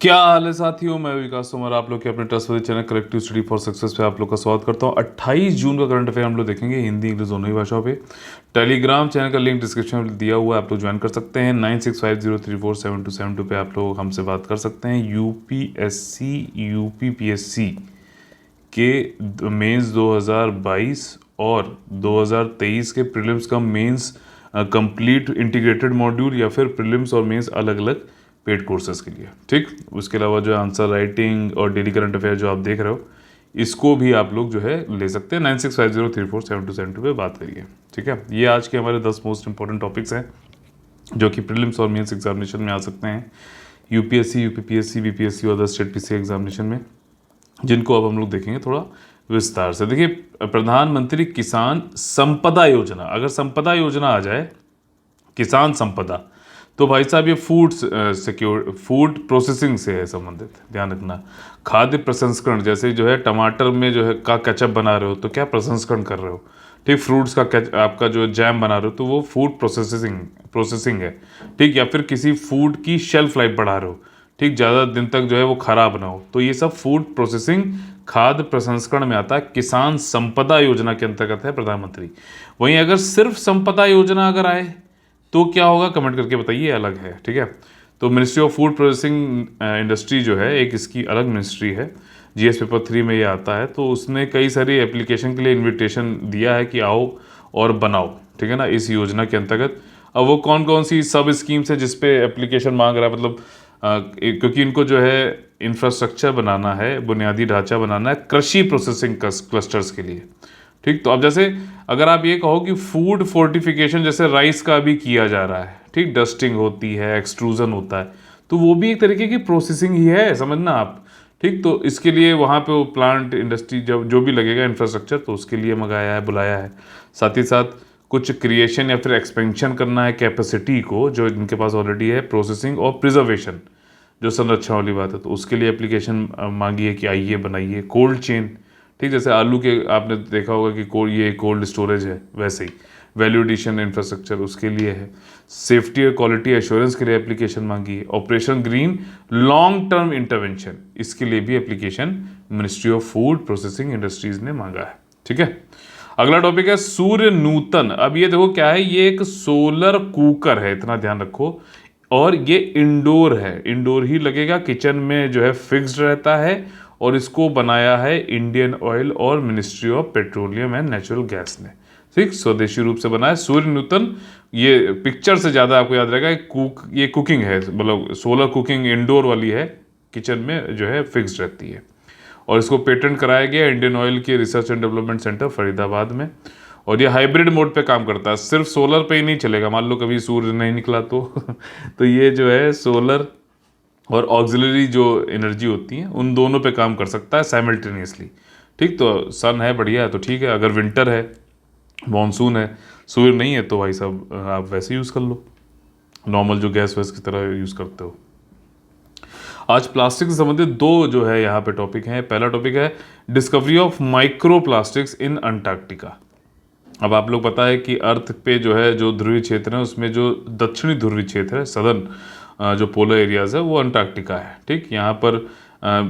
क्या हाल है साथियों, मैं विकास तोमर आप लोग के अपने trustworthy channel collective study for success पे आप लोग का स्वागत करता हूँ। 28 जून का करंट अफेयर हम लोग देखेंगे हिंदी इंग्लिश दोनों ही भाषाओं पे। टेलीग्राम चैनल का लिंक डिस्क्रिप्शन में दिया हुआ है, आप लोग ज्वाइन कर सकते हैं। 9650347272 पे आप लोग हमसे बात कर सकते हैं। यूपीएससी यूपीपीएससी के मेंस 2022 और 2023 के प्रीलिम्स का मेंस कंप्लीट इंटीग्रेटेड मॉड्यूल या फिर प्रीलिम्स और मेंस अलग अलग पेड कोर्सेज के लिए, ठीक। उसके अलावा जो है आंसर राइटिंग और डेली करंट अफेयर जो आप देख रहे हो, इसको भी आप लोग जो है ले सकते हैं। 9650347272 पे बात करिए, ठीक है। ये आज के हमारे 10 मोस्ट इंपॉर्टेंट टॉपिक्स हैं जो कि प्रीलिम्स और मेंस एग्जामिनेशन में आ सकते हैं, यूपीएससी यूपीपीएससी बीपीएससी और अदर स्टेट पीसी एग्जामिनेशन में, जिनको अब हम लोग देखेंगे थोड़ा विस्तार से। देखिए, प्रधानमंत्री किसान संपदा योजना, अगर संपदा योजना आ जाए, किसान संपदा, तो भाई साहब ये फूड प्रोसेसिंग से है संबंधित, ध्यान रखना। खाद्य प्रसंस्करण, जैसे जो है टमाटर में जो है का केचप बना रहे हो तो क्या प्रसंस्करण कर रहे हो, ठीक। फ्रूट्स का आपका जो जैम बना रहे हो तो वो फूड प्रोसेसिंग है, ठीक। या फिर किसी फूड की शेल्फ लाइफ बढ़ा रहे हो, ठीक, ज़्यादा दिन तक जो है वो खराब ना हो, तो ये सब फूड प्रोसेसिंग खाद्य प्रसंस्करण में आता है। किसान संपदा योजना के अंतर्गत है प्रधानमंत्री। वहीं अगर सिर्फ संपदा योजना अगर आए तो क्या होगा, कमेंट करके बताइए, अलग है, ठीक है। तो ministry of food processing industry जो है एक इसकी अलग मिनिस्ट्री है, जीएस पेपर 3 में ये आता है। तो उसने कई सारी एप्लीकेशन के लिए इनविटेशन दिया है कि आओ और बनाओ, ठीक है ना, इस योजना के अंतर्गत। अब वो कौन कौन सी सब स्कीम्स है जिसपे एप्लीकेशन मांग रहा है, मतलब क्योंकि इनको जो है इंफ्रास्ट्रक्चर बनाना है, बुनियादी ढांचा बनाना है कृषि प्रोसेसिंग क्लस्टर्स के लिए, ठीक। तो अब जैसे अगर आप ये कहो कि फूड फोर्टिफिकेशन जैसे राइस का भी किया जा रहा है, ठीक, डस्टिंग होती है, एक्सट्रूजन होता है, तो वो भी एक तरीके की प्रोसेसिंग ही है, समझना आप, ठीक। तो इसके लिए वहाँ पे वो प्लांट इंडस्ट्री जब जो भी लगेगा इंफ्रास्ट्रक्चर, तो उसके लिए मंगाया है, बुलाया है। साथ ही साथ कुछ क्रिएशन या फिर एक्सपेंशन करना है कैपेसिटी को, जो इनके पास ऑलरेडी है, प्रोसेसिंग और प्रिजर्वेशन, जो संरक्षण वाली बात है, तो उसके लिए एप्लीकेशन मांगी है कि आइए बनाइए। कोल्ड चेन, ठीक, जैसे आलू के आपने देखा होगा कि ये कोल्ड स्टोरेज है, वैसे ही वैल्यू एडिशन इंफ्रास्ट्रक्चर उसके लिए है। सेफ्टी और क्वालिटी एश्योरेंस के लिए एप्लीकेशन मांगी है। Operation green long term intervention, इसके लिए भी application ministry of food processing industries ने मांगा है, ठीक है। अगला टॉपिक है सूर्य नूतन। अब ये देखो क्या है, ये एक सोलर कुकर है, इतना ध्यान रखो, और ये इंडोर है, इंडोर ही लगेगा, किचन में जो है फिक्स्ड रहता है, और इसको बनाया है इंडियन ऑयल और ministry of petroleum and natural gas ने, ठीक, स्वदेशी रूप से बना है। सूर्य नूतन, ये पिक्चर से ज़्यादा आपको याद रहेगा, ये कुकिंग है, मतलब सोलर कुकिंग इंडोर वाली है, किचन में जो है फिक्स्ड रहती है। और इसको पेटेंट कराया गया इंडियन ऑयल के research and development centre Faridabad में। और ये हाइब्रिड मोड पे काम करता है, सिर्फ सोलर पे ही नहीं चलेगा, मान लो कभी सूर्य नहीं निकला तो तो ये जो है सोलर और ऑक्सिलरी जो एनर्जी होती है उन दोनों पे काम कर सकता है साइमल्टेनियसली, ठीक। तो सन है, बढ़िया है, तो ठीक है। अगर विंटर है, मॉनसून है, सूर्य नहीं है, तो भाई साहब आप वैसे यूज़ कर लो, नॉर्मल जो गैस वैस की तरह यूज़ करते हो। आज प्लास्टिक से संबंधित दो जो है यहाँ पे टॉपिक हैं। पहला टॉपिक है discovery of micro plastics in Antarctica. अब आप लोग पता है कि अर्थ पे जो है जो ध्रुवीय क्षेत्र है, उसमें जो दक्षिणी ध्रुवीय क्षेत्र है, सदर्न जो पोलर एरियाज है, वो अंटार्कटिका है, ठीक। यहाँ पर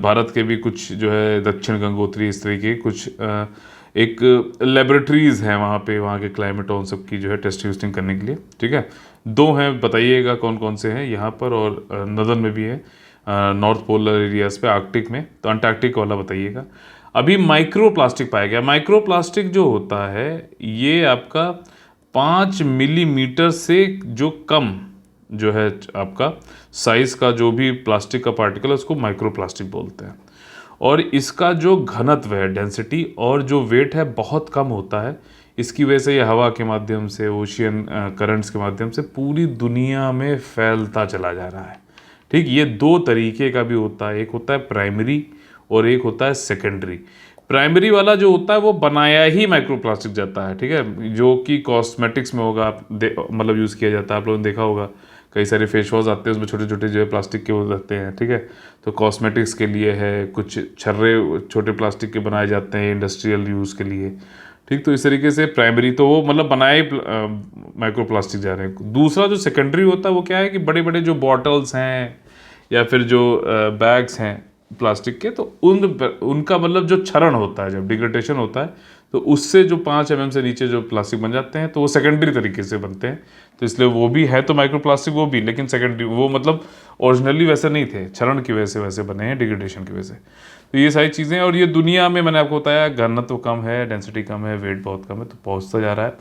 भारत के भी कुछ जो है दक्षिण गंगोत्री, इस तरीके कुछ एक लेबोरेटरीज हैं वहाँ पे, वहाँ के क्लाइमेट और सब की जो है टेस्टिंग करने के लिए, ठीक है। दो हैं, बताइएगा कौन कौन से हैं यहाँ पर, और नदन में भी है, नॉर्थ पोलर एरियाज पे, आर्कटिक में, तो अंटार्कटिक वाला बताइएगा। अभी माइक्रो प्लास्टिक पाया गया। माइक्रो प्लास्टिक जो होता है ये आपका 5 मिलीमीटर से जो कम जो है आपका साइज का जो भी प्लास्टिक का पार्टिकल है, उसको माइक्रो प्लास्टिक बोलते हैं। और इसका जो घनत्व है, डेंसिटी और जो वेट है, बहुत कम होता है। इसकी वजह से ये हवा के माध्यम से, ओशियन करंट्स के माध्यम से पूरी दुनिया में फैलता चला जा रहा है, ठीक। ये दो तरीके का भी होता है, एक होता है प्राइमरी और एक होता है सेकेंडरी। प्राइमरी वाला जो होता है वो बनाया ही माइक्रोप्लास्टिक जाता है, ठीक है, जो कि कॉस्मेटिक्स में होगा, मतलब यूज़ किया जाता है। आप लोगों ने देखा होगा कई सारे फेस वॉश आते हैं, उसमें छोटे छोटे जो है प्लास्टिक के वो रहते हैं, ठीक है। तो कॉस्मेटिक्स के लिए है, कुछ छर्रे छोटे प्लास्टिक के बनाए जाते हैं इंडस्ट्रियल यूज़ के लिए, ठीक। तो इस तरीके से प्राइमरी तो वो मतलब बनाए माइक्रो प्लास्टिक जा रहे हैं। दूसरा जो सेकेंडरी होता है वो क्या है कि बड़े बड़े जो बॉटल्स हैं या फिर जो बैग्स हैं प्लास्टिक के, तो उनका मतलब जो क्षरण होता है, जब डिग्रेडेशन होता है, तो उससे जो 5 mm से नीचे जो प्लास्टिक बन जाते हैं तो वो सेकेंडरी तरीके से बनते हैं। तो इसलिए वो भी है तो माइक्रो प्लास्टिक वो भी, लेकिन सेकेंडरी वो मतलब ओरिजिनली वैसे नहीं थे, क्षरण की वजह से वैसे बने हैं, डिग्रेडेशन की वजह से। तो ये सारी चीज़ें, और ये दुनिया में मैंने आपको बताया घनत्व कम है, डेंसिटी कम है, वेट बहुत कम है, तो पहुँचता जा रहा है।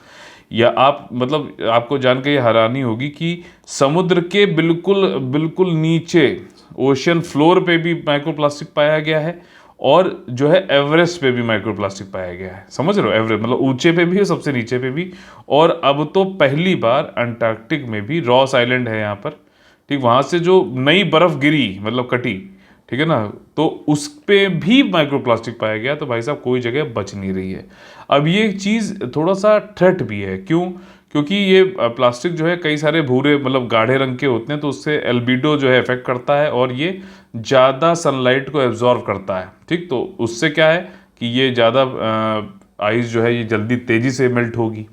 या आप मतलब आपको जान के ये हैरानी होगी कि समुद्र के बिल्कुल बिल्कुल नीचे ओशियन फ्लोर पे भी माइक्रो प्लास्टिक पाया गया है, और जो है एवरेस्ट पे भी माइक्रो प्लास्टिक पाया गया है। समझ रहे हो, एवरेस्ट मतलब ऊंचे पे भी और सबसे नीचे पे भी। और अब तो पहली बार अंटार्कटिक में भी, रॉस आइलैंड है यहाँ पर, ठीक, वहाँ से जो नई बर्फ गिरी मतलब कटी, ठीक है ना, तो उस पे भी माइक्रो प्लास्टिक पाया गया। तो भाई साहब कोई जगह बच नहीं रही है। अब ये चीज़ थोड़ा सा थ्रेट भी है, क्यों? क्योंकि ये प्लास्टिक जो है कई सारे भूरे मतलब गाढ़े रंग के होते हैं, तो उससे एल्बिडो जो है इफेक्ट करता है, और ये ज़्यादा सनलाइट को एब्जॉर्व करता है, ठीक। तो उससे क्या है कि ये ज़्यादा आइस जो है ये जल्दी तेज़ी से मेल्ट होगी,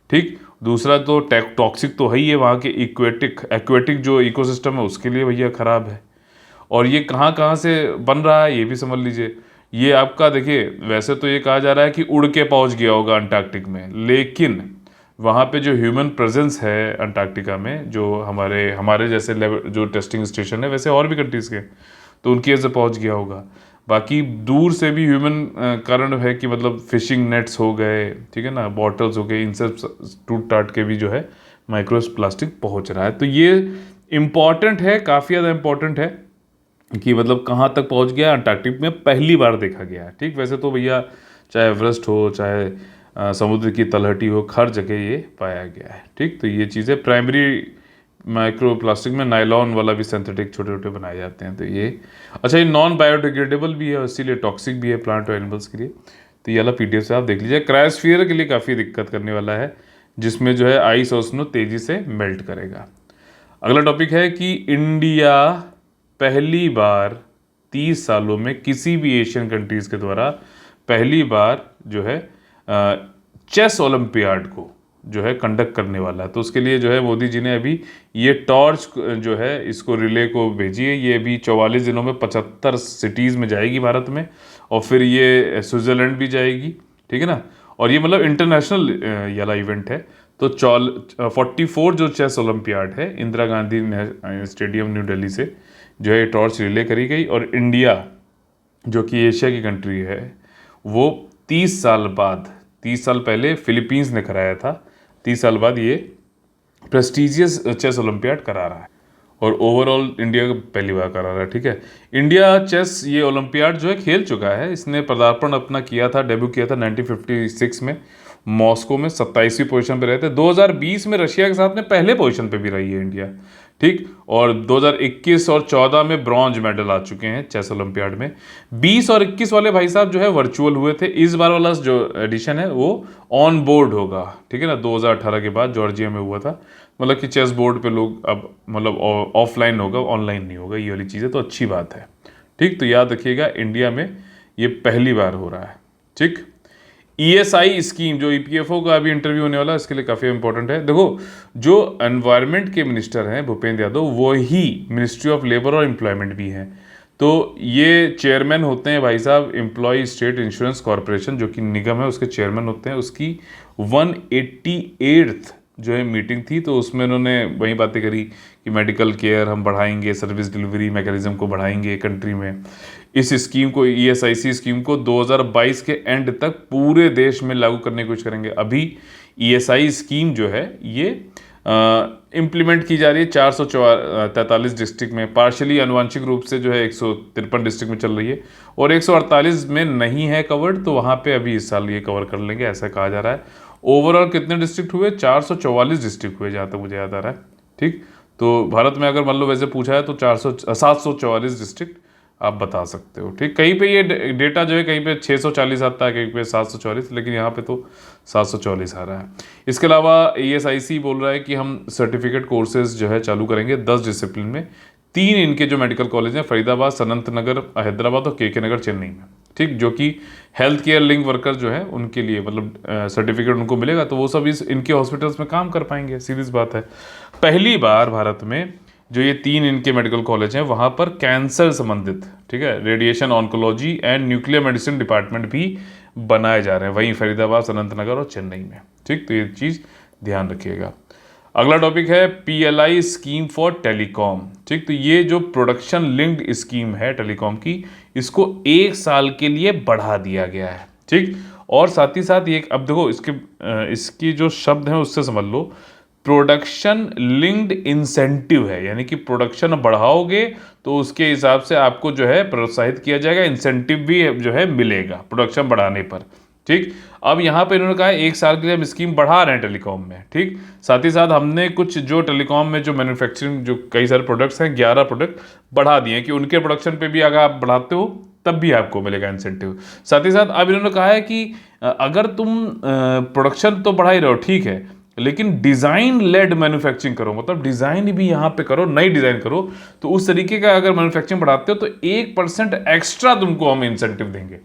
ठीक। दूसरा तो टॉक्सिक तो है ही है, वहाँ के एक्वेटिक जो इकोसिस्टम है उसके लिए भैया ख़राब है। और ये कहाँ कहाँ से बन रहा है ये भी समझ लीजिए। ये आपका देखिए, वैसे तो ये कहा जा रहा है कि उड़ के पहुँच गया होगा अंटार्कटिक में, लेकिन वहाँ पे जो ह्यूमन प्रेजेंस है अंटार्कटिका में, जो हमारे हमारे जैसे लेवल जो टेस्टिंग स्टेशन है, वैसे और भी कंट्रीज़ के, तो उनकी वजह से पहुँच गया होगा। बाकी दूर से भी ह्यूमन कारण है कि मतलब फिशिंग नेट्स हो गए, ठीक है ना, बॉटल्स हो गए, इनसे टूट टाट के भी जो है माइक्रो प्लास्टिक पहुँच रहा है। तो ये इम्पॉर्टेंट है, काफ़ी ज़्यादा इम्पॉर्टेंट है कि मतलब कहाँ तक पहुँच गया, अंटार्कटिक में पहली बार देखा गया है, ठीक। वैसे तो भैया चाहे एवरेस्ट हो, चाहे समुद्र की तलहटी हो, हर जगह ये पाया गया है, ठीक। तो ये चीज़ें प्राइमरी माइक्रो प्लास्टिक में नायलॉन वाला भी सिंथेटिक छोटे छोटे बनाए जाते हैं। तो ये अच्छा, ये नॉन बायोडिग्रेडेबल भी है और इसीलिए टॉक्सिक भी है प्लांट और एनिमल्स के लिए। तो ये वाला PDF से आप देख लीजिए। क्रायोस्फीयर के लिए काफ़ी दिक्कत करने वाला है, जिसमें जो है आइस और स्नो तेज़ी से मेल्ट करेगा। अगला टॉपिक है कि इंडिया पहली बार 30 सालों में किसी भी एशियन कंट्रीज़ के द्वारा पहली बार जो है चेस ओलंपियाड को जो है कंडक्ट करने वाला है। तो उसके लिए जो है मोदी जी ने अभी ये टॉर्च जो है इसको रिले को भेजी है। ये अभी 44 दिनों में 75 सिटीज़ में जाएगी भारत में, और फिर ये स्विट्ज़रलैंड भी जाएगी, ठीक है ना। और ये मतलब इंटरनेशनल ये वाला इवेंट है। तो 44 जो चेस ओलंपियाड है इंदिरा गांधी स्टेडियम न्यू दिल्ली से जो है टॉर्च रिले करी गई, और इंडिया जो कि एशिया की कंट्री है वो 30 साल बाद, 30 साल पहले फिलीपींस ने कराया था, 30 साल बाद ये प्रेस्टिजियस चेस ओलंपियाड करा रहा है, और ओवरऑल इंडिया का पहली बार करा रहा है, ठीक है। इंडिया चेस ये ओलंपियाड जो है खेल चुका है। इसने पदार्पण अपना किया था, डेब्यू किया था 1956 में मॉस्को में, 27वीं पोजीशन पे रहे थे। 2020 में रशिया के साथ में पहले पोजीशन पे भी रही है इंडिया, ठीक। और 2021 और 14 में ब्रॉन्ज मेडल आ चुके हैं चेस ओलंपियाड में। 20 और 21 वाले भाई साहब जो है वर्चुअल हुए थे। इस बार वाला जो एडिशन है वो ऑन बोर्ड होगा, ठीक है ना। 2018 के बाद जॉर्जिया में हुआ था, मतलब कि चेस बोर्ड पे लोग अब मतलब ऑफलाइन होगा, ऑनलाइन नहीं होगा, ये वाली चीज़ें तो अच्छी बात है, ठीक। तो याद रखिएगा इंडिया में ये पहली बार हो रहा है, ठीक। ESI स्कीम जो EPFO का अभी इंटरव्यू होने वाला है, इसके लिए काफ़ी इंपॉर्टेंट है। देखो, जो एनवायरनमेंट के मिनिस्टर हैं भूपेंद्र यादव, वो ही मिनिस्ट्री ऑफ लेबर और एम्प्लॉयमेंट भी हैं। तो ये चेयरमैन होते हैं भाई साहब एम्प्लॉय स्टेट इंश्योरेंस कॉरपोरेशन, जो कि निगम है, उसके चेयरमैन होते हैं। उसकी 188th जो है मीटिंग थी, तो उसमें उन्होंने वही बातें करी कि मेडिकल केयर हम बढ़ाएंगे, सर्विस डिलीवरी मैकेनिज्म को बढ़ाएंगे कंट्री में। इस स्कीम को, ESIC स्कीम को 2022 के एंड तक पूरे देश में लागू करने की कोशिश करेंगे। अभी ESI स्कीम जो है ये इम्प्लीमेंट की जा रही है 443 डिस्ट्रिक्ट में, पार्शली आनुवांशिक रूप से जो है 153 डिस्ट्रिक्ट में चल रही है, और 148 में नहीं है कवर्ड, तो वहाँ पे अभी इस साल ये कवर कर लेंगे, ऐसा कहा जा रहा है। ओवरऑल कितने डिस्ट्रिक्ट हुए? 444 डिस्ट्रिक्ट हुए, जहाँ तक मुझे याद आ रहा है, ठीक। तो भारत में अगर मान लो वैसे पूछा है तो 744 डिस्ट्रिक्ट आप बता सकते हो, ठीक। कहीं पे ये डेटा जो है कहीं पे 640 आता है, कहीं पे 744, लेकिन यहाँ पे तो 744 आ रहा है। इसके अलावा ESIC बोल रहा है कि हम सर्टिफिकेट कोर्सेज जो है चालू करेंगे 10 डिसिप्लिन में। 3 इनके जो मेडिकल कॉलेज हैं, फरीदाबाद, सनत नगर हैदराबाद और KK नगर चेन्नई में, ठीक, जो कि हेल्थ केयर लिंक वर्कर जो है उनके लिए मतलब सर्टिफिकेट उनको मिलेगा, तो वो सब इनके हॉस्पिटल्स में काम कर पाएंगे, सीधी बात है। पहली बार भारत में जो ये 3 इनके मेडिकल कॉलेज हैं वहाँ पर कैंसर संबंधित, ठीक है, radiation oncology and nuclear medicine department भी बनाए जा रहे हैं, वहीं फरीदाबाद, अनंतनगर और चेन्नई में। ठीक, तो ये चीज़ ध्यान रखिएगा। अगला टॉपिक है PLI स्कीम फॉर टेलीकॉम। ठीक, तो ये जो प्रोडक्शन लिंक्ड स्कीम है टेलीकॉम की, इसको 1 साल के लिए बढ़ा दिया गया है। ठीक, और साथ ही साथ ये अब देखो इसकी जो शब्द हैं उससे समझ लो, प्रोडक्शन लिंक्ड इंसेंटिव है, यानी कि प्रोडक्शन बढ़ाओगे तो उसके हिसाब से आपको जो है प्रोत्साहित किया जाएगा, इंसेंटिव भी जो है मिलेगा प्रोडक्शन बढ़ाने पर। ठीक, अब यहाँ पे इन्होंने कहा है 1 साल के लिए हम स्कीम बढ़ा रहे हैं टेलीकॉम में। ठीक, साथ ही साथ हमने कुछ जो टेलीकॉम में जो मैन्युफैक्चरिंग जो कई सारे प्रोडक्ट्स हैं, 11 प्रोडक्ट बढ़ा दिए हैं कि उनके प्रोडक्शन पे भी अगर आप बढ़ाते हो तब भी आपको मिलेगा इंसेंटिव। साथ ही साथ अब इन्होंने कहा है कि अगर तुम प्रोडक्शन तो बढ़ा ही रहो, ठीक है, लेकिन डिज़ाइन लेड मैन्युफैक्चरिंग करो, मतलब डिज़ाइन भी यहाँ पे करो, नई डिज़ाइन करो, तो उस तरीके का अगर मैन्युफैक्चरिंग बढ़ाते हो तो 1% एक्स्ट्रा तुमको हम इंसेंटिव देंगे।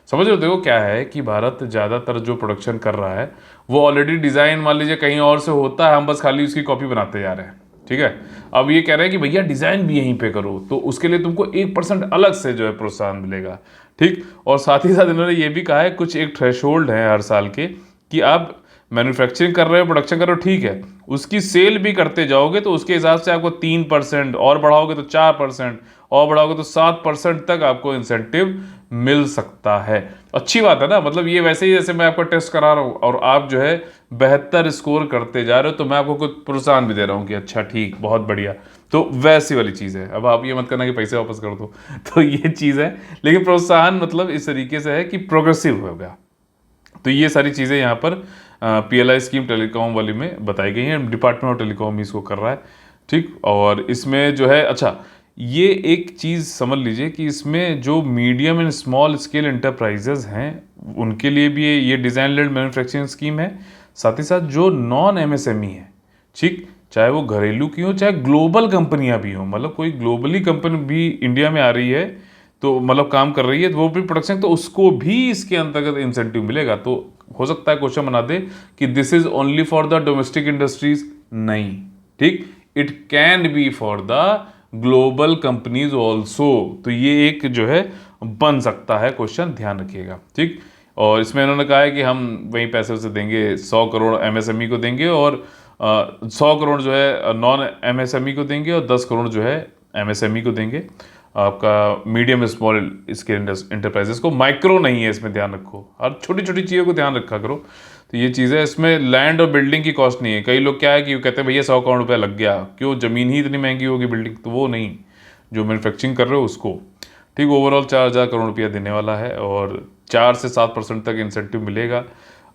समझ रहे हो? देखो क्या है कि भारत ज़्यादातर जो प्रोडक्शन कर रहा है वो ऑलरेडी डिज़ाइन मान लीजिए कहीं और से होता है, हम बस खाली उसकी कॉपी बनाते जा रहे हैं। ठीक है, अब ये कह रहे हैं कि भैया डिज़ाइन भी यहीं पे करो, तो उसके लिए तुमको 1% अलग से जो है प्रोत्साहन मिलेगा। ठीक, और साथ ही साथ इन्होंने ये भी कहा है कुछ एक थ्रेशोल्ड है हर साल के कि आप मैन्युफैक्चरिंग कर रहे हो, प्रोडक्शन कर रहे हो, ठीक है, उसकी सेल भी करते जाओगे तो उसके हिसाब से आपको 3%, और बढ़ाओगे तो 4%, और बढ़ाओगे तो 7% तक आपको इंसेंटिव मिल सकता है। अच्छी बात है ना, मतलब ये वैसे ही जैसे मैं आपको टेस्ट करा रहा हूँ और आप जो है बेहतर स्कोर करते जा रहे हो तो मैं आपको कुछ प्रोत्साहन भी दे रहा हूँ कि अच्छा ठीक, बहुत बढ़िया। तो वैसी वाली चीज़ है। अब आप ये मत करना कि पैसे वापस कर दो तो ये चीज़ है, लेकिन प्रोत्साहन मतलब इस तरीके से है कि प्रोग्रेसिव होगा। तो ये सारी चीज़ें यहाँ पर PLI स्कीम टेलीकॉम वाली में बताई गई हैं, डिपार्टमेंट ऑफ टेलीकॉम इसको कर रहा है। ठीक, और इसमें जो है अच्छा ये एक चीज़ समझ लीजिए कि इसमें जो medium and small scale enterprises हैं उनके लिए भी ये डिज़ाइन लेड मैन्युफैक्चरिंग स्कीम है। साथ ही साथ जो नॉन MSME है, ठीक, चाहे वो घरेलू की हो चाहे ग्लोबल कंपनियां भी हों, मतलब कोई ग्लोबली कंपनी भी इंडिया में आ रही है तो मतलब काम कर रही है तो वो भी प्रोडक्शन, तो उसको भी इसके अंतर्गत इंसेंटिव मिलेगा। तो हो सकता है क्वेश्चन बना दे कि this is only for the domestic industries, नहीं, ठीक, it can be for the global companies also. तो ये एक जो है बन सकता है क्वेश्चन, ध्यान रखिएगा। ठीक, और इसमें इन्होंने कहा है कि हम वही पैसे से देंगे, 100 करोड़ MSME को देंगे और 100 करोड़ जो है नॉन MSME को देंगे और 10 करोड़ जो है MSME को देंगे। आपका मीडियम स्मॉल स्केल इंटरप्राइजेस को, माइक्रो नहीं है इसमें, ध्यान रखो, हर छोटी छोटी चीज़ों को ध्यान रखा करो। तो ये चीज़ है, इसमें लैंड और बिल्डिंग की कॉस्ट नहीं है। कई लोग क्या है कि वो कहते हैं भैया 100 करोड़ रुपया लग गया, क्यों, ज़मीन ही इतनी महंगी होगी बिल्डिंग, तो वो नहीं, जो मैन्युफैक्चरिंग कर रहे हो उसको। ठीक, ओवरऑल 4,000 करोड़ रुपया देने वाला है और 4 से 7% तक इंसेंटिव मिलेगा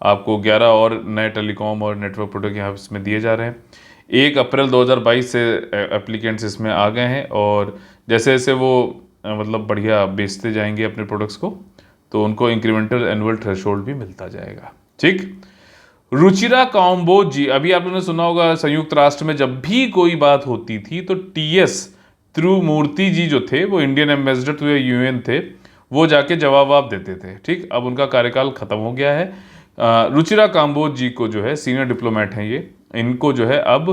आपको। 11 और नए टेलीकॉम और नेटवर्क प्रोडक्ट यहाँ इसमें दिए जा रहे हैं। 1 अप्रैल 2022 से एप्लीकेंट्स इसमें आ गए हैं और जैसे जैसे वो मतलब बढ़िया बेचते जाएंगे अपने प्रोडक्ट्स को तो उनको इंक्रीमेंटल एनुअल थ्रेशोल्ड भी मिलता जाएगा। ठीक, रुचिरा काम्बोज जी, अभी आप लोगों ने सुना होगा संयुक्त राष्ट्र में जब भी कोई बात होती थी तो TS त्रिमूर्ति जी जो थे वो इंडियन एम्बेसडर टू UN थे, वो जाके जवाब देते थे। ठीक, अब उनका कार्यकाल खत्म हो गया है। रुचिरा काम्बोज जी को जो है सीनियर डिप्लोमेट हैं ये, इनको जो है अब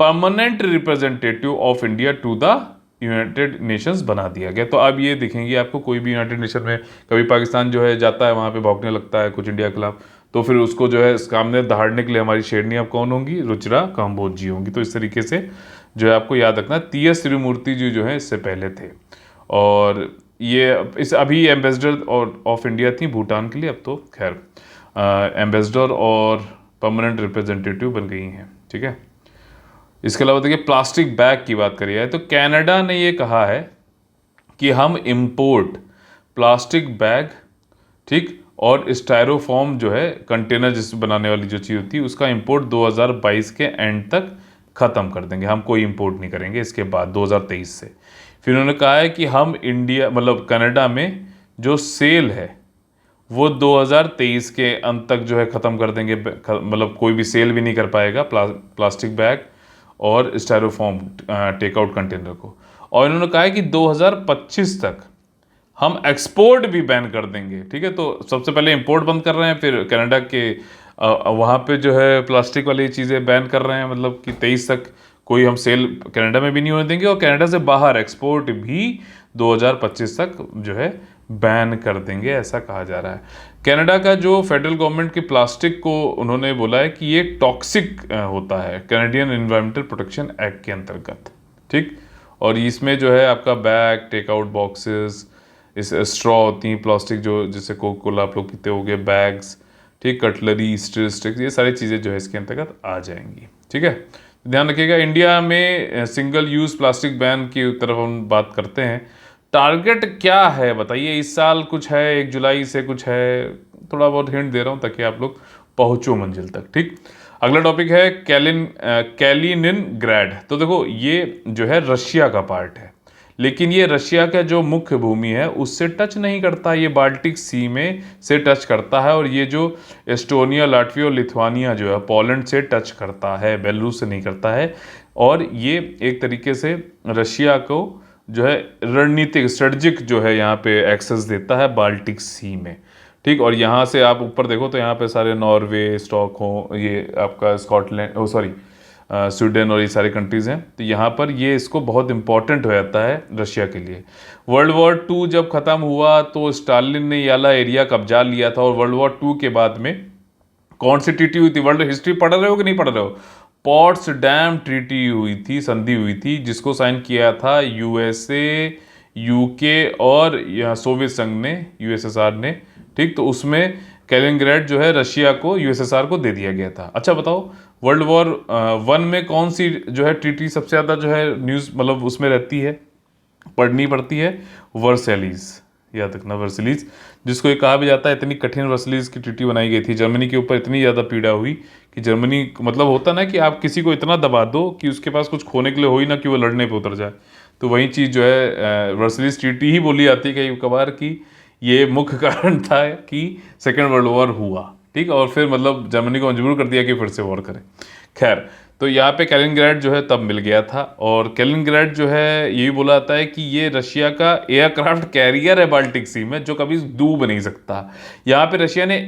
permanent representative of India to the United Nations बना दिया गया। तो अब ये दिखेंगे आपको, कोई भी यूनाइटेड नेशन में कभी पाकिस्तान जो है जाता है वहाँ पे भौंकने लगता है कुछ इंडिया के खिलाफ, तो फिर उसको जो है सामने दहाड़ने के लिए हमारी शेरनी अब कौन होंगी, रुचिरा काम्बोज जी होंगी। तो इस तरीके से जो है आपको याद रखना, TS त्रिमूर्ति जी जो है इससे पहले थे और ये इस अभी एम्बेसडर और ऑफ इंडिया थी भूटान के लिए, अब तो खैर एम्बेसडर और परमानेंट रिप्रेजेंटेटिव बन गई हैं। ठीक है, इसके अलावा देखिए प्लास्टिक बैग की बात करी है तो कनाडा ने ये कहा है कि हम इंपोर्ट प्लास्टिक बैग, ठीक, और स्टायरोफॉर्म जो है कंटेनर जिस बनाने वाली जो चीज़ होती है उसका इंपोर्ट 2022 के एंड तक ख़त्म कर देंगे। हम कोई इंपोर्ट नहीं करेंगे इसके बाद 2023 से। फिर उन्होंने कहा है कि हम इंडिया मतलब कनाडा में जो सेल है वो 2023 के अंत तक जो है ख़त्म कर देंगे, मतलब कोई भी सेल भी नहीं कर पाएगा प्लास्टिक बैग और स्टायरोफॉर्म टेकआउट कंटेनर को। और इन्होंने कहा है कि 2025 तक हम एक्सपोर्ट भी बैन कर देंगे। ठीक है, तो सबसे पहले इंपोर्ट बंद कर रहे हैं, फिर कनाडा के वहाँ पे जो है प्लास्टिक वाली चीज़ें बैन कर रहे हैं, मतलब कि 23 तक कोई हम सेल कनाडा में भी नहीं होने देंगे और कनाडा से बाहर एक्सपोर्ट भी 2025 तक जो है बैन कर देंगे, ऐसा कहा जा रहा है। कनाडा का जो फेडरल गवर्नमेंट की प्लास्टिक को उन्होंने बोला है कि ये टॉक्सिक होता है कनेडियन एनवायरमेंटल प्रोटेक्शन एक्ट के अंतर्गत, ठीक। और इसमें जो है आपका बैग, टेक आउट बॉक्सेस, इस स्ट्रॉ होती हैं प्लास्टिक जो, जैसे कोका कोला आप लोग पीते हो गए, बैग्स, ठीक, कटलरी, स्टिक्स, ये सारी चीज़ें जो है इसके अंतर्गत आ जाएंगी, ठीक है। ध्यान रखिएगा, इंडिया में सिंगल यूज़ प्लास्टिक बैन की तरफ हम बात करते हैं। टारगेट क्या है बताइए, इस साल कुछ है, 1 जुलाई से कुछ है, थोड़ा बहुत हिंट दे रहा हूँ ताकि आप लोग पहुँचो मंजिल तक, ठीक। अगला टॉपिक है कैलिनिनग्रैड। तो देखो ये जो है रशिया का पार्ट है, लेकिन ये रशिया का जो मुख्य भूमि है उससे टच नहीं करता, ये बाल्टिक सी में से टच करता है। और ये जो एस्टोनिया, लाटविया और लिथुआनिया जो है पोलैंड से टच करता है, बेलारूस से नहीं करता है। और ये एक तरीके से रशिया को जो है रणनीतिक स्ट्रेटजिक जो है यहाँ पे एक्सेस देता है बाल्टिक सी में, ठीक। और यहाँ से आप ऊपर देखो तो यहाँ पे सारे नॉर्वे, स्टॉकहोम, ये आपका स्कॉटलैंड, सॉरी स्वीडन और ये सारे कंट्रीज़ हैं। तो यहाँ पर ये इसको बहुत इंपॉर्टेंट हो जाता है रशिया के लिए। वर्ल्ड वॉर 2 जब ख़त्म हुआ तो स्टालिन ने ये वाला एरिया कब्जा लिया था। और वर्ल्ड वॉर 2 के बाद में कौन सी ट्रीटी हुई थी, वर्ल्ड हिस्ट्री पढ़ रहे हो कि नहीं पढ़ रहे हो? पॉट्सडैम ट्रीटी हुई थी, संधि हुई थी, जिसको साइन किया था यूएसए, यूके और सोवियत संघ ने, यूएसएसआर ने, ठीक। तो उसमें कैलिनिनग्रैड जो है रशिया को, यूएसएसआर को दे दिया गया था। अच्छा बताओ, वर्ल्ड वॉर 1 में कौन सी जो है ट्रीटी सबसे ज़्यादा जो है न्यूज़ मतलब उसमें रहती है, पढ़नी पड़ती है? वर्सेलीज, याद रखना, वर्सेलीज, जिसको ये कहा भी जाता है इतनी कठिन वर्सेलीज की ट्रीटी बनाई गई थी। जर्मनी के ऊपर इतनी ज़्यादा पीड़ा हुई कि जर्मनी, मतलब होता ना कि आप किसी को इतना दबा दो कि उसके पास कुछ खोने के लिए हो ही ना कि वो लड़ने पे उतर जाए। तो वही चीज़ जो है वर्सेलीज ट्रीटी ही बोली जाती है कई कबार की ये मुख्य कारण था कि सेकेंड वर्ल्ड वॉर हुआ, ठीक। और फिर मतलब जर्मनी को मजबूर कर दिया कि फिर से वॉर करें। खैर, तो यहाँ पे कैलिनिनग्रैड जो है तब मिल गया था। और कैलिनिनग्रैड जो है यही बोला जाता है कि ये रशिया का एयरक्राफ्ट कैरियर है बाल्टिक सी में, जो कभी डूब नहीं सकता। यहाँ पे रशिया ने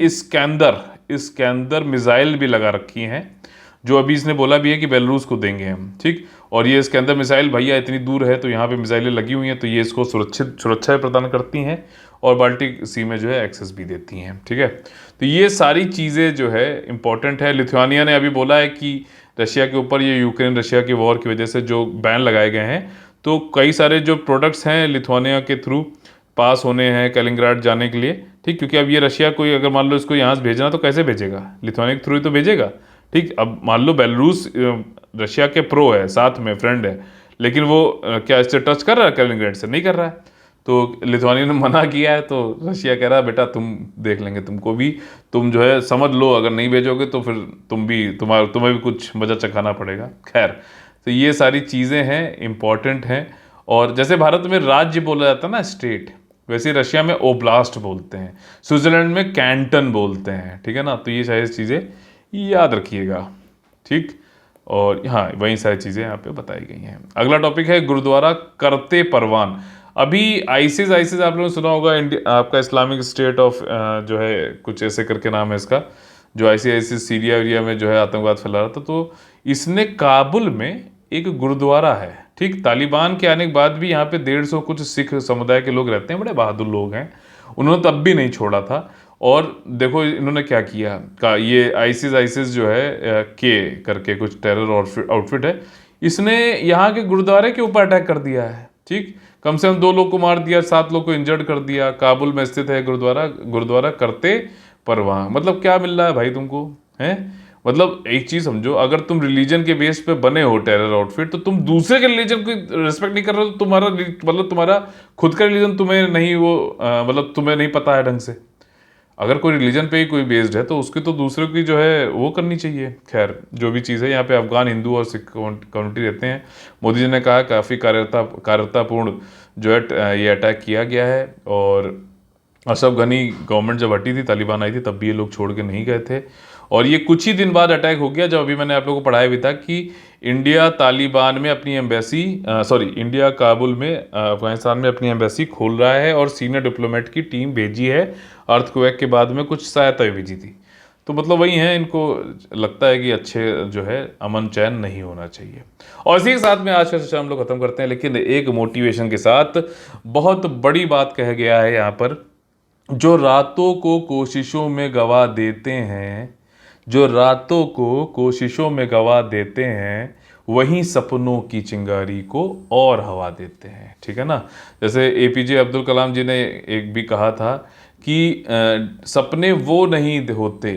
इस्कैंदर मिसाइल भी लगा रखी हैं, जो अभी इसने बोला भी है कि बेलारूस को देंगे हम, ठीक। और ये इसके अंदर मिसाइल भैया इतनी दूर है तो यहाँ पे मिसाइलें लगी हुई हैं, तो ये इसको सुरक्षा प्रदान करती हैं और बाल्टिक सी में जो है एक्सेस भी देती हैं, ठीक है। तो ये सारी चीज़ें जो है इंपॉर्टेंट है। लिथुआनिया ने अभी बोला है कि रशिया के ऊपर ये यूक्रेन रशिया की वॉर की वजह से जो बैन लगाए गए हैं, तो कई सारे जो प्रोडक्ट्स हैं लिथुआनिया के थ्रू पास होने हैं कैलिनिनग्रैड जाने के लिए, ठीक। क्योंकि अब ये रशिया कोई अगर मान लो इसको यहाँ से भेजना तो कैसे भेजेगा? लिथुआनिया के थ्रू ही तो भेजेगा, ठीक। अब मान लो बेलारूस रशिया के प्रो है, साथ में फ्रेंड है, लेकिन वो क्या इससे टच कर रहा है? कैलिनिनग्रैड से नहीं कर रहा है। तो लिथुआनिया ने मना किया है, तो रशिया कह रहा है बेटा तुम देख लेंगे, तुमको भी, तुम जो है समझ लो, अगर नहीं भेजोगे तो फिर तुम्हें भी कुछ मजा चखाना पड़ेगा। खैर, तो ये सारी चीज़ें हैं, इम्पॉर्टेंट हैं। और जैसे भारत में राज्य बोला जाता है ना, स्टेट, वैसे रशिया में ओब्लास्ट बोलते हैं, स्विट्जरलैंड में कैंटन बोलते हैं, ठीक है ना। तो ये सारी चीज़ें याद रखिएगा, ठीक। और हाँ, वही सारी चीज़ें यहाँ पे बताई गई हैं। अगला टॉपिक है गुरुद्वारा करते परवान। अभी आईसिस आप लोगों ने सुना होगा, इंडिया आपका इस्लामिक स्टेट ऑफ जो है कुछ ऐसे करके नाम है इसका, जो आईसिस सीरिया एरिया में जो है आतंकवाद फैला रहा था। तो इसने काबुल में एक गुरुद्वारा है, ठीक। तालिबान के आने के बाद भी यहाँ पे 150 कुछ सिख समुदाय के लोग रहते हैं, बड़े बहादुर लोग हैं, उन्होंने तब भी नहीं छोड़ा था। और देखो इन्होंने क्या किया, ये आईसिस जो है के करके कुछ टेरर आउटफिट है, इसने यहाँ के गुरुद्वारे के ऊपर अटैक कर दिया है, ठीक। कम से कम 2 लोग को मार दिया, 7 लोग को इंजर्ड कर दिया। काबुल में स्थित है गुरुद्वारा करते परवान। मतलब क्या मिल रहा है भाई तुमको, है? मतलब एक चीज समझो, अगर तुम रिलीजन के बेस पे बने हो टेरर आउटफिट, तो तुम दूसरे के रिलीजन की रिस्पेक्ट नहीं कर रहे हो, तो तुम्हारा खुद का रिलीजन तुम्हें नहीं, वो मतलब तुम्हें नहीं पता है ढंग से। अगर कोई रिलीजन पे ही कोई बेस्ड है तो उसकी तो दूसरों की जो है वो करनी चाहिए। खैर, जो भी चीज़ है, यहाँ पे अफगान हिंदू और सिख कम्युनिटी रहते हैं। मोदी जी ने कहा काफ़ी कार्यतापूर्ण जो है ये अटैक किया गया है। और अशरफ गनी गवर्नमेंट जब हटी थी, तालिबान आई थी, तब भी ये लोग छोड़ के नहीं गए थे। और ये कुछ ही दिन बाद अटैक हो गया, जब अभी मैंने आप लोगों को पढ़ाया भी था कि इंडिया तालिबान में अपनी एम्बेसी इंडिया काबुल में अफगानिस्तान में अपनी एम्बेसी खोल रहा है और सीनियर डिप्लोमेट की टीम भेजी है। अर्थक्वेक के बाद में कुछ सहायता भी भेजी थी। तो मतलब वही है, इनको लगता है कि अच्छे जो है अमन चैन नहीं होना चाहिए। और इसी के साथ में आज का सेशन हम लोग खत्म करते हैं, लेकिन एक मोटिवेशन के साथ। बहुत बड़ी बात कह गया है यहाँ पर, जो रातों को कोशिशों में गवा देते हैं, जो रातों को कोशिशों में गवा देते हैं, वहीं सपनों की चिंगारी को और हवा देते हैं। ठीक है ना। जैसे एपीजे अब्दुल कलाम जी ने एक भी कहा था कि सपने वो नहीं होते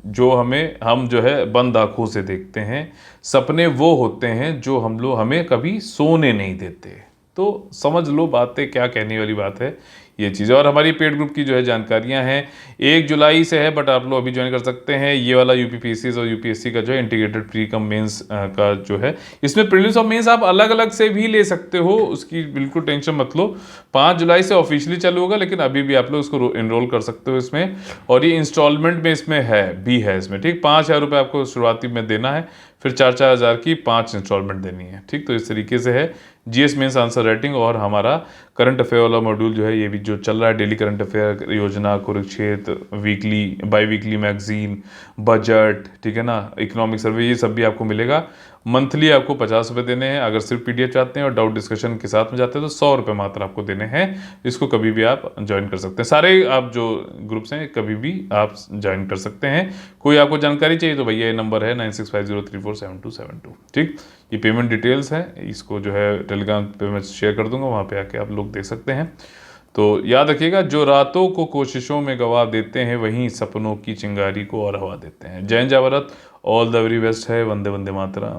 जो हम जो है बंद आंखों से देखते हैं, सपने वो होते हैं जो हमें कभी सोने नहीं देते। तो समझ लो बातें क्या कहने वाली बात है ये चीज़ें। और हमारी पेड ग्रुप की जो है जानकारियां हैं 1 जुलाई से है, बट आप लोग अभी ज्वाइन कर सकते हैं। ये वाला यूपीपीएससी और यूपीएससी का जो है इंटीग्रेटेड प्री कम मेंस का जो है, इसमें प्रीलिम्स और मेंस आप अलग अलग से भी ले सकते हो, उसकी बिल्कुल टेंशन मत लो। 5 जुलाई से ऑफिशियली चालू होगा, लेकिन अभी भी आप लोग इसको इनरोल कर सकते हो इसमें। और ये इंस्टॉलमेंट में इसमें है इसमें। ठीक, 5,000 रुपये आपको शुरुआती में देना है, फिर 4,000 की 5 इंस्टॉलमेंट देनी है। ठीक, तो इस तरीके से है। जीएस मेंस आंसर राइटिंग और हमारा करंट अफेयर वाला मॉड्यूल जो है, ये भी जो चल रहा है, डेली करंट अफेयर योजना, Kurukshetra, weekly by weekly magazine, budget, ठीक है ना, इकोनॉमिक सर्वे, ये सब भी आपको मिलेगा। मंथली आपको 50 रुपये देने हैं। अगर सिर्फ पीडीएफ चाहते हैं और डाउट डिस्कशन के साथ में जाते हैं तो 100 रुपये मात्र आपको देने हैं। इसको कभी भी आप ज्वाइन कर सकते हैं। सारे आप जो ग्रुप्स हैं कभी भी आप ज्वाइन कर सकते हैं। कोई आपको जानकारी चाहिए तो भैया ये नंबर है 9650347272। ठीक, ये पेमेंट डिटेल्स है, इसको जो है टेलीग्राम पे मैं शेयर कर दूंगा, वहाँ पे आके आप लोग देख सकते हैं। तो याद रखिएगा, जो रातों को कोशिशों में गवा देते हैं, वहीं सपनों की चिंगारी को और हवा देते हैं। जय हिंद, जय Bharat, all the very best है। वंदे वंदे मातरम।